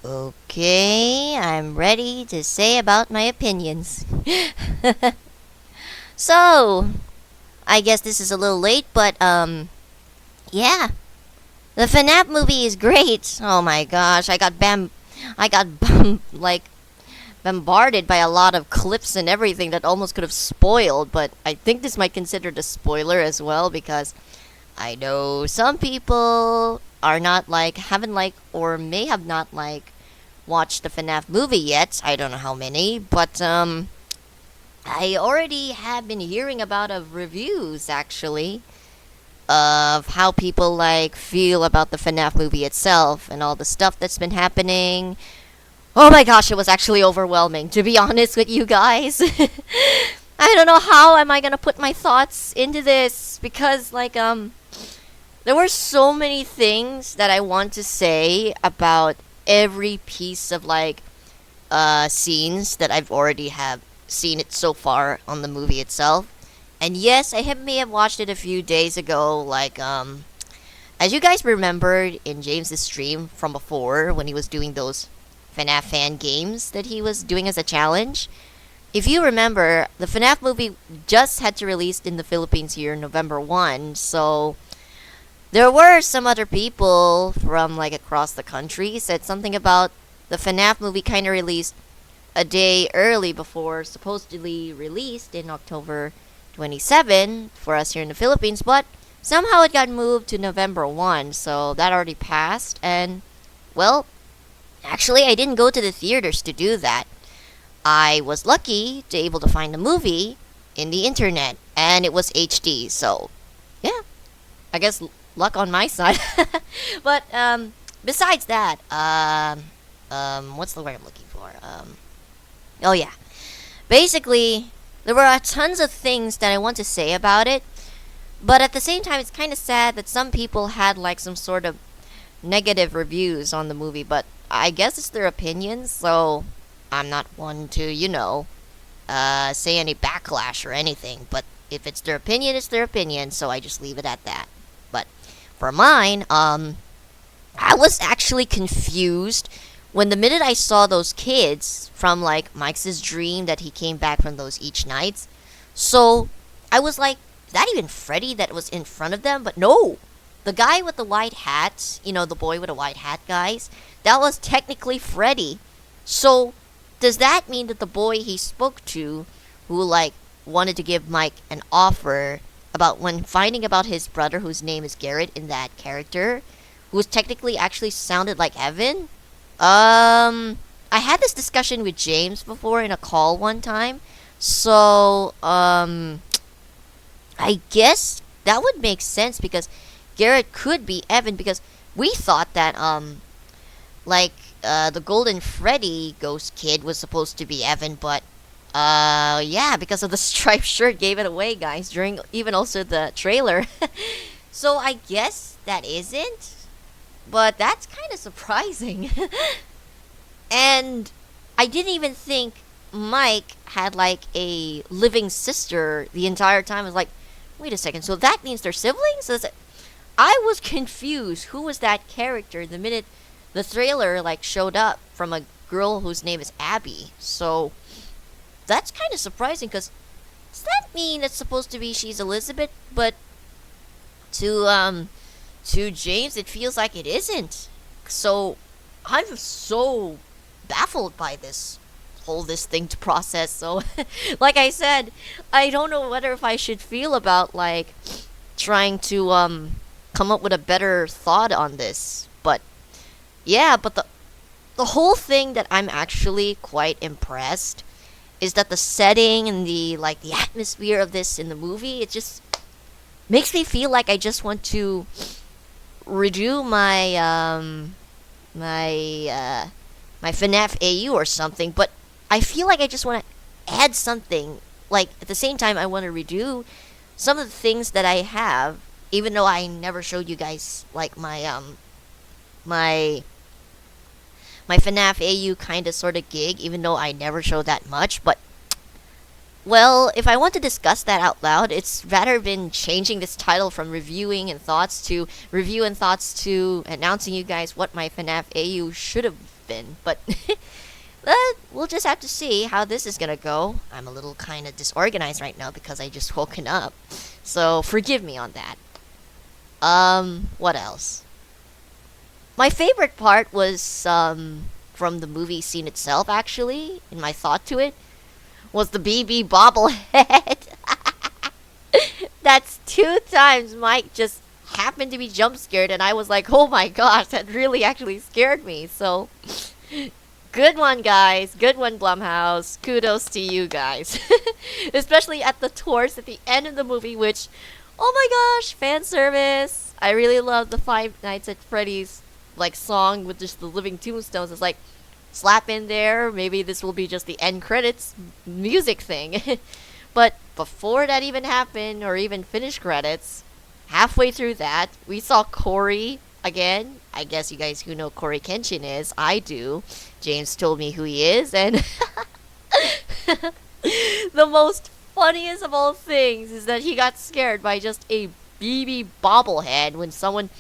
Okay, I'm ready to say about my opinions. So, I guess this is a little late, but yeah, the FNAF movie is great. Oh my gosh, I got bombarded by a lot of clips and everything that almost could have spoiled. But I think this might consider a spoiler as well because I know some people are not haven't or may have not watched the FNAF movie yet. I don't know how many, but I already have been hearing about of reviews actually of how people feel about the FNAF movie itself and all the stuff that's been happening. Oh my gosh, it was actually overwhelming to be honest with you guys. I don't know how am I going to put my thoughts into this because there were so many things that I want to say about every piece of scenes that I've already have seen it so far on the movie itself. And yes, may have watched it a few days ago, as you guys remembered in James's stream from before when he was doing those FNAF fan games that he was doing as a challenge. If you remember, the FNAF movie just had to release in the Philippines here November 1, so there were some other people from across the country said something about the FNAF movie kind of released a day early before supposedly released in October 27 for us here in the Philippines, but somehow it got moved to November 1, so that already passed. And well, actually I didn't go to the theaters to do that. I was lucky to able to find the movie in the internet and it was HD, so yeah, I guess luck on my side. But besides that, what's the word I'm looking for? Oh yeah, basically there were tons of things that I want to say about it, but at the same time it's kind of sad that some people had some sort of negative reviews on the movie, but I guess it's their opinions, so I'm not one to say any backlash or anything. But if it's their opinion, it's their opinion, so I just leave it at that. But for mine, I was actually confused when the minute I saw those kids from Mike's dream that he came back from those each nights. So I was like, is that even Freddy that was in front of them? But no, the guy with the white hat, the boy with the white hat, guys, that was technically Freddy. So does that mean that the boy he spoke to, who wanted to give Mike an offer about when finding about his brother, whose name is Garrett in that character, who was technically actually sounded like Evan? I had this discussion with James before in a call one time, so I guess that would make sense because Garrett could be Evan because we thought that the Golden Freddy ghost kid was supposed to be Evan, but yeah, because of the striped shirt gave it away, guys, during even also the trailer. So I guess that isn't, but that's kind of surprising. And I didn't even think Mike had a living sister the entire time. I was like, wait a second, so that means they're siblings? I was confused. Who was that character the minute the trailer showed up from a girl whose name is Abby? So that's kind of surprising because does that mean it's supposed to be she's Elizabeth, but to James it feels like it isn't. So I'm so baffled by this thing to process. So like I said, I don't know whether if I should feel about trying to come up with a better thought on this. But yeah, but the whole thing that I'm actually quite impressed is that the setting and the atmosphere of this in the movie, it just makes me feel like I just want to redo my FNAF AU or something, but I feel like I just want to add something. At the same time, I want to redo some of the things that I have, even though I never showed you guys my FNAF AU kind of sort of gig, even though I never showed that much. But well, if I want to discuss that out loud, it's rather been changing this title from review and thoughts to announcing you guys what my FNAF AU should have happen. But we'll just have to see how this is gonna go. I'm a little kind of disorganized right now because I just woken up, so forgive me on that. What else? My favorite part was from the movie scene itself. Actually, in my thought to it, was the BB bobblehead. That's two times Mike just happened to be jump scared, and I was like, oh my gosh, that really actually scared me. So, good one, guys. Good one, Blumhouse. Kudos to you guys. Especially at the towards at the end of the movie, which, oh my gosh, fan service. I really love the Five Nights at Freddy's like song with just the living tombstones. It's like slap in there. Maybe this will be just the end credits music thing. But before that even happened, or even finished credits, halfway through that, we saw Corey again. I guess you guys who know Corey Kenshin is, I do. James told me who he is, and the most funniest of all things is that he got scared by just a BB bobblehead when someone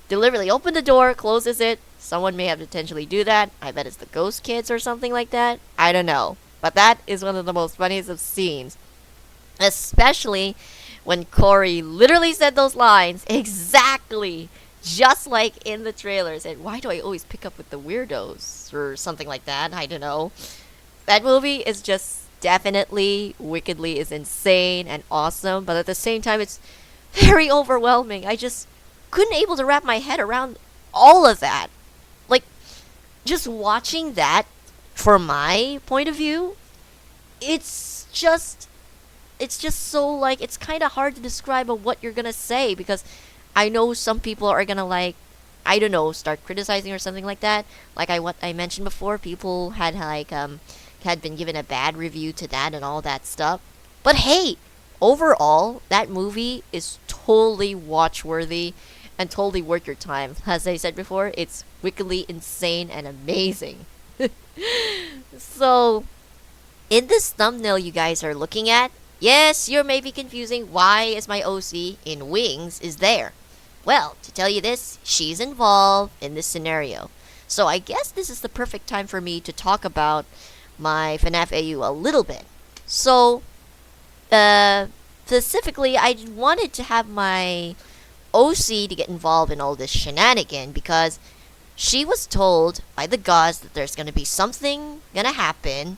deliberately opened the door, closes it. Someone may have potentially do that. I bet it's the Ghost Kids or something like that. I don't know. But that is one of the most funniest of scenes. Especially when Corey literally said those lines exactly just like in the trailers. And why do I always pick up with the weirdos or something like that? I don't know. That movie is just definitely wickedly is insane and awesome, but at the same time it's very overwhelming. I just couldn't able to wrap my head around all of that. Like, just watching that from my point of view, it's just so like it's kind of hard to describe of what you're gonna say, because I know some people are gonna like, I don't know, start criticizing or something like that. Like what I mentioned before, people had like had been given a bad review to that and all that stuff. But hey, overall, that movie is totally watch-worthy and totally worth your time. As I said before, it's wickedly insane and amazing. So, in this thumbnail you guys are looking at, yes, you're maybe confusing why is my OC in Wings is there. Well, to tell you this, she's involved in this scenario. So I guess this is the perfect time for me to talk about my FNAF AU a little bit. So, specifically, I wanted to have my OC to get involved in all this shenanigan because she was told by the gods that there's gonna be something gonna happen,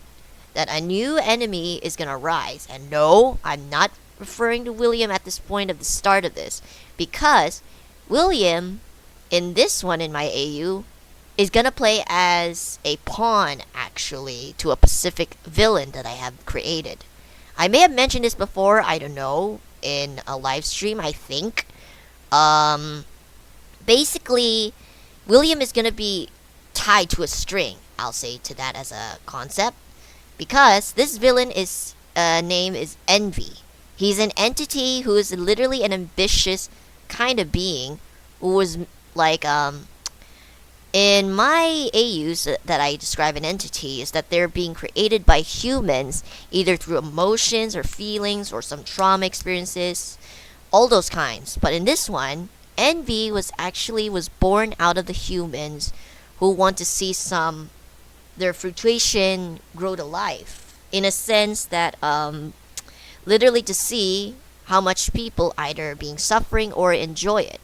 that a new enemy is gonna rise. And no, I'm not referring to William at this point of the start of this, because William, in this one in my AU, is gonna play as a pawn, actually, to a specific villain that I have created. I may have mentioned this before, I don't know, in a live stream, I think. Basically, William is gonna be tied to a string, I'll say to that as a concept, because this villain is, name is Envy. He's an entity who is literally an ambitious kind of being who was like, in my AUs that I describe an entity is that they're being created by humans either through emotions or feelings or some trauma experiences, all those kinds. But in this one, Envy was born out of the humans who want to see their fruition grow to life, in a sense that literally to see how much people either being suffering or enjoy it.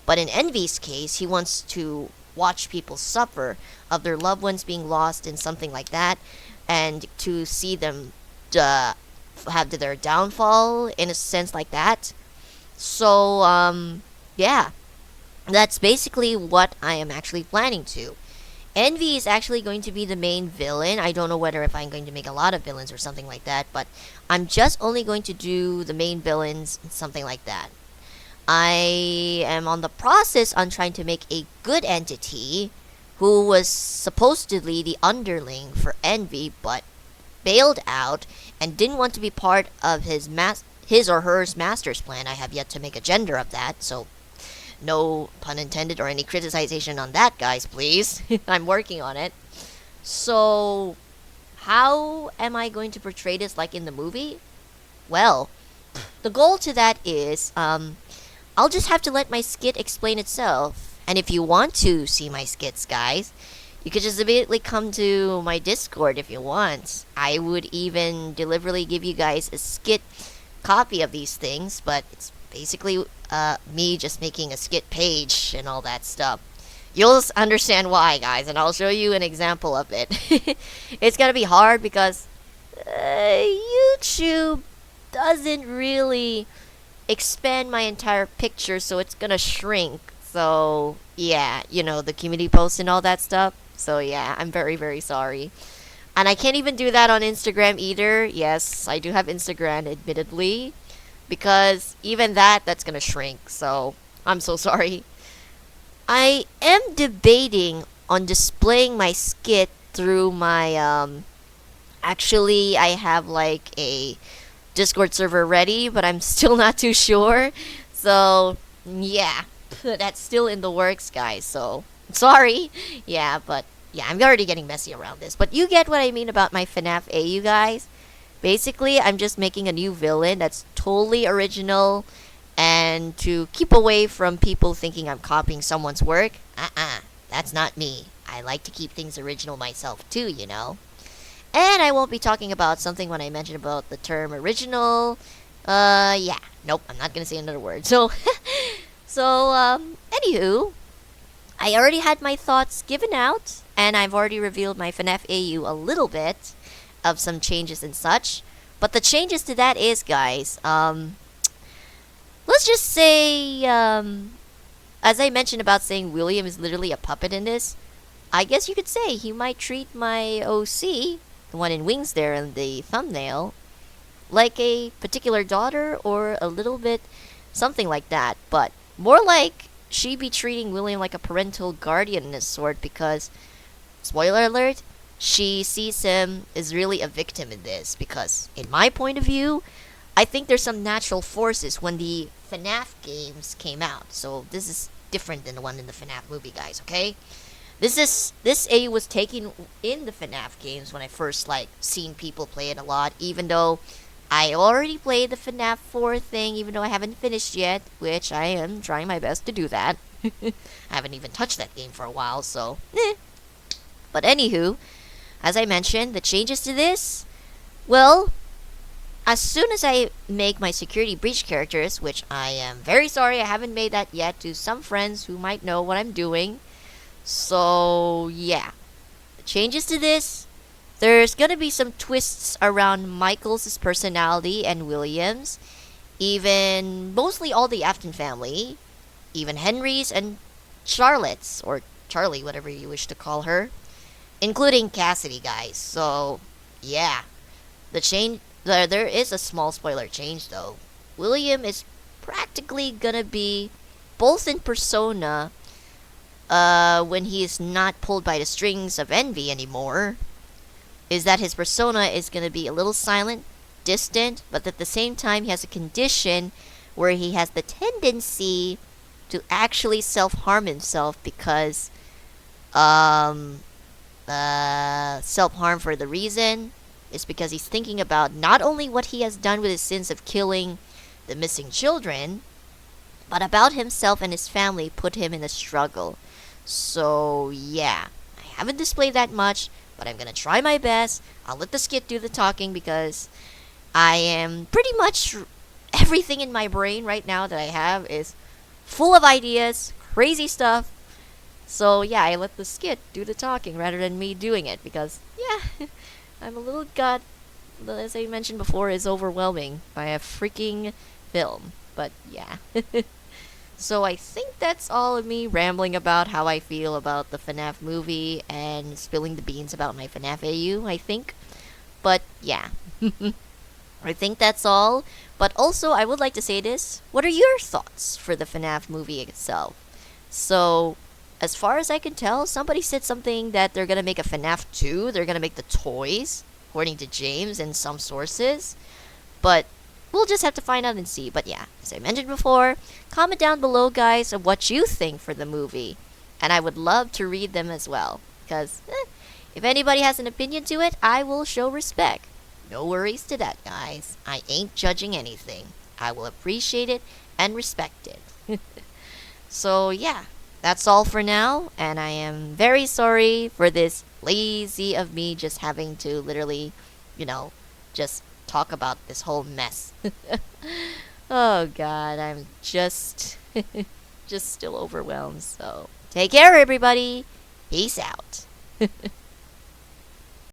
But in Envy's case, he wants to watch people suffer of their loved ones being lost in something like that, and to see them have their downfall in a sense like that. So yeah, that's basically what I am actually planning to. Envy is actually going to be the main villain. I don't know whether if I'm going to make a lot of villains or something like that, but I'm just only going to do the main villains and something like that. I am on the process on trying to make a good entity who was supposedly the underling for Envy, but bailed out and didn't want to be part of his or hers master's plan. I have yet to make a gender of that, so no pun intended or any criticization on that, guys, please. I'm working on it. So, how am I going to portray this like in the movie? Well, the goal to that is, I'll just have to let my skit explain itself. And if you want to see my skits, guys, You could just immediately come to my Discord if you want. I would even deliberately give you guys a skit copy of these things, but it's basically me just making a skit page and all that stuff. You'll understand why, guys, and I'll show you an example of it. It's gonna be hard because YouTube doesn't really expand my entire picture, so it's gonna shrink. So yeah, the community posts and all that stuff. So yeah, I'm very, very sorry. And I can't even do that on Instagram either. Yes, I do have Instagram, admittedly, because even that's gonna shrink. So I'm so sorry. I am debating on displaying my skit through my actually I have like a Discord server ready, but I'm still not too sure. So, yeah, that's still in the works, guys. So, sorry. Yeah, but yeah, I'm already getting messy around this. But you get what I mean about my FNAF AU, guys. Basically, I'm just making a new villain that's totally original, and to keep away from people thinking I'm copying someone's work. That's not me. I like to keep things original myself too. And I won't be talking about something when I mention about the term original. Yeah. Nope, I'm not gonna say another word. So, anywho, I already had my thoughts given out, and I've already revealed my FNAF AU a little bit of some changes and such. But the changes to that is, guys, let's just say, as I mentioned about saying William is literally a puppet in this, I guess you could say he might treat my OC, the one in wings there in the thumbnail, like a particular daughter or a little bit something like that, but more like she be treating William like a parental guardian in this sort because, spoiler alert, she sees him as really a victim in this because, in my point of view, I think there's some natural forces when the FNAF games came out. So this is different than the one in the FNAF movie, guys, okay? This A was taken in the FNAF games when I first seen people play it a lot, even though I already played the FNAF 4 thing, even though I haven't finished yet, which I am trying my best to do that. I haven't even touched that game for a while, so But anywho, as I mentioned, the changes to this, well, as soon as I make my security breach characters, which I am very sorry I haven't made that yet to some friends who might know what I'm doing. So, yeah. The changes to this, there's gonna be some twists around Michael's personality and William's, even mostly all the Afton family, even Henry's and Charlotte's, or Charlie, whatever you wish to call her, including Cassidy, guys. So, yeah. There is a small spoiler change, though. William is practically gonna be both in persona when he is not pulled by the strings of envy anymore, is that his persona is gonna be a little silent, distant, but at the same time he has a condition where he has the tendency to actually self-harm himself because self-harm for the reason is because he's thinking about not only what he has done with his sins of killing the missing children, but about himself and his family put him in a struggle. So, yeah. I haven't displayed that much, but I'm gonna try my best. I'll let the skit do the talking because I am pretty much everything in my brain right now that I have is full of ideas, crazy stuff. So, yeah, I let the skit do the talking rather than me doing it because, yeah, I'm a little gut, as I mentioned before, is overwhelming by a freaking film. But, yeah. So I think that's all of me rambling about how I feel about the FNAF movie and spilling the beans about my FNAF AU, I think. But, yeah. I think that's all. But also, I would like to say this. What are your thoughts for the FNAF movie itself? So, as far as I can tell, somebody said something that they're gonna make a FNAF 2. They're gonna make the toys, according to James and some sources. But we'll just have to find out and see. But yeah, as I mentioned before, comment down below, guys, of what you think for the movie. And I would love to read them as well. Because if anybody has an opinion to it, I will show respect. No worries to that, guys. I ain't judging anything. I will appreciate it and respect it. So yeah, that's all for now, and I am very sorry for this lazy of me just having to literally, you know, just talk about this whole mess. Oh god, I'm just just still overwhelmed. So, take care everybody. Peace out.